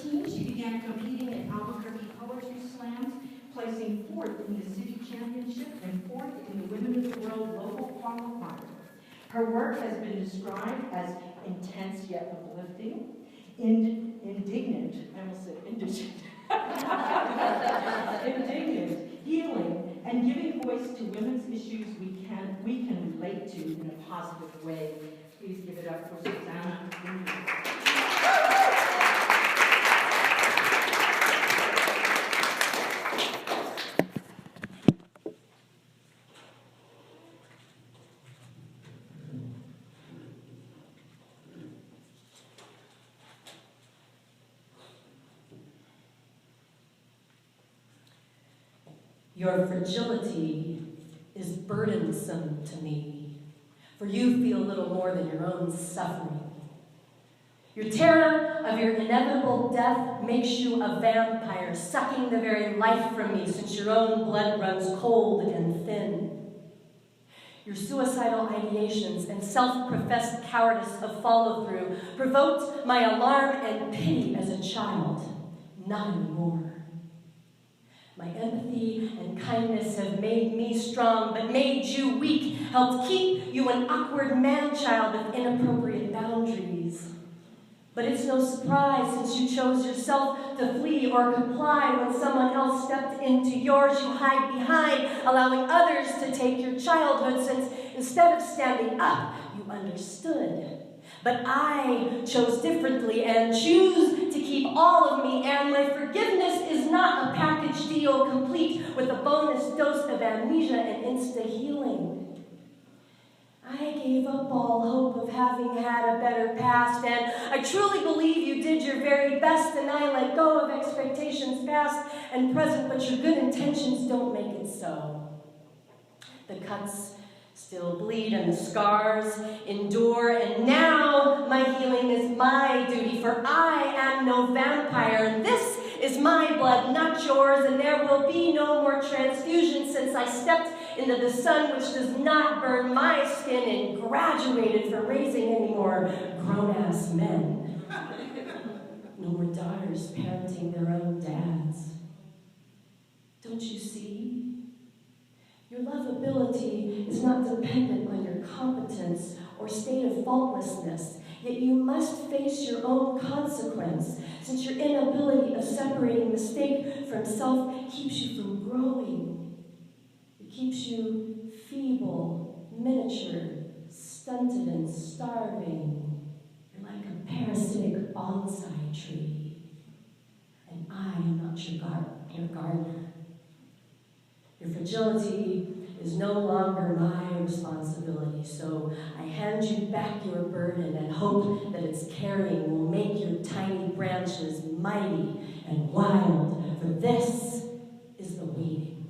13, she began competing at Albuquerque Poetry Slams, placing 4th in the city championship and 4th in the Women of the World local qualifier. Her work has been described as intense yet uplifting, indignant, I almost said indigent, indignant, healing, and giving voice to women's issues we can relate to in a positive way. Please give it up for Susanna. Your fragility is burdensome to me, for you feel little more than your own suffering. Your terror of your inevitable death makes you a vampire, sucking the very life from me, since your own blood runs cold and thin. Your suicidal ideations and self-professed cowardice of follow-through provoked my alarm and pity as a child, not anymore. My empathy and kindness have made me strong, but made you weak, helped keep you an awkward man-child with inappropriate boundaries. But it's no surprise, since you chose yourself to flee or comply when someone else stepped into yours, you hide behind, allowing others to take your childhood, since instead of standing up, you understood. But I chose differently and choose to keep all of me, and my forgiveness is not a package deal complete with a bonus dose of amnesia and insta-healing. I gave up all hope of having had a better past, and I truly believe you did your very best, and I let go of expectations past and present, but your good intentions don't make it so. The cuts still bleed and the scars endure, and now my healing is my duty, for I am no vampire, and this is my blood, not yours, and there will be no more transfusion since I stepped into the sun, which does not burn my skin, and graduated from raising any more grown-ass men. No more daughters parenting their own dads. Don't you see? Your lovability is not dependent on your competence or state of faultlessness, yet you must face your own consequence, since your inability of separating mistake from self keeps you from growing. It keeps you feeble, miniature, stunted, and starving. You're like a parasitic bonsai tree, and I am not your gardener. Your fragility is no longer my responsibility, so I hand you back your burden and hope that its carrying will make your tiny branches mighty and wild, for this is the weaning.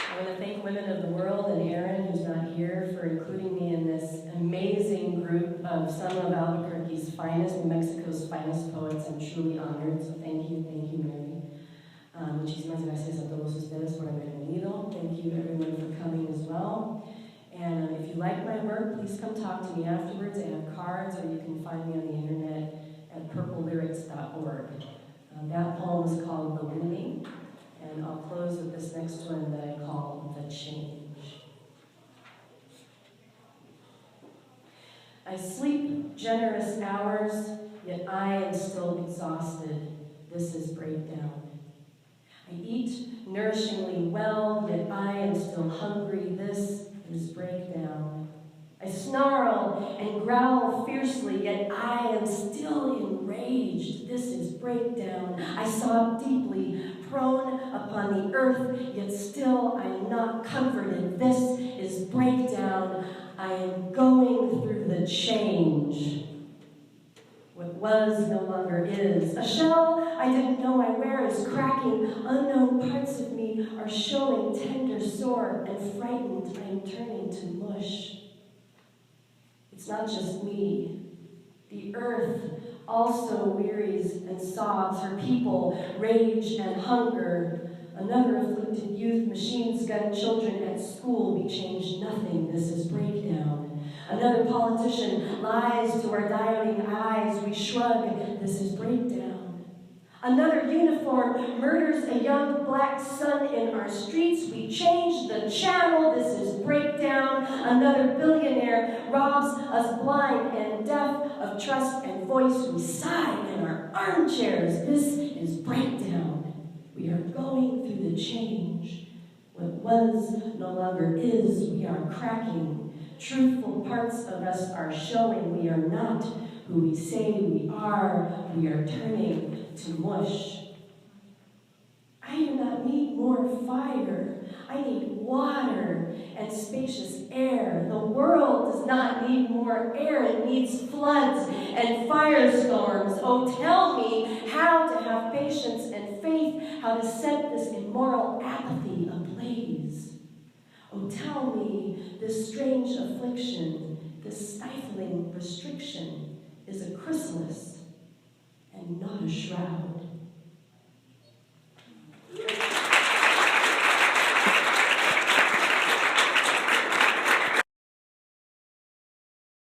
I want to thank Women of the World and Erin, who's not here, for including me in this amazing group of some of Albuquerque's finest, New Mexico's finest poets. I'm truly honored, so thank you, Mary. Muchísimas gracias a todos ustedes por haber venido. Thank you, everyone, for coming as well. And if you like my work, please come talk to me afterwards. I have cards, or you can find me on the internet at purplelyrics.org. That poem is called The Weaning, and I'll close with this next one that I call The Change. I sleep generous hours, yet I am still exhausted. This is breakdown. I eat nourishingly well, yet I am still hungry. This is breakdown. I snarl and growl fiercely, yet I am still enraged. This is breakdown. I sob deeply, prone upon the earth, yet still I am not comforted. This is breakdown. I am going through the change. What was no longer is. A shell I didn't know I wear is cracking. Unknown parts of me are showing, tender, sore, and frightened. I am turning to mush. It's not just me. The earth also wearies and sobs. Her people rage and hunger. Another afflicted youth, machines gun children at school. We change nothing, this is breakdown. Another politician lies to our dilating eyes. We shrug, this is breakdown. Another uniform murders a young black son in our streets. We change the channel, this is breakdown. Another billionaire robs us blind and deaf of trust and voice. We sigh in our armchairs, this is breakdown. We are going through the change. What was no longer is. We are cracking. Truthful parts of us are showing. We are not who we say we are. We are turning to mush. I do not need more fire. I need water and spacious air. The world does not need more air. It needs floods and firestorms. Oh, tell me how to have patience and faith, how to set this immoral apathy ablaze. Oh, tell me this strange affliction, this stifling restriction is a chrysalis and not a shroud.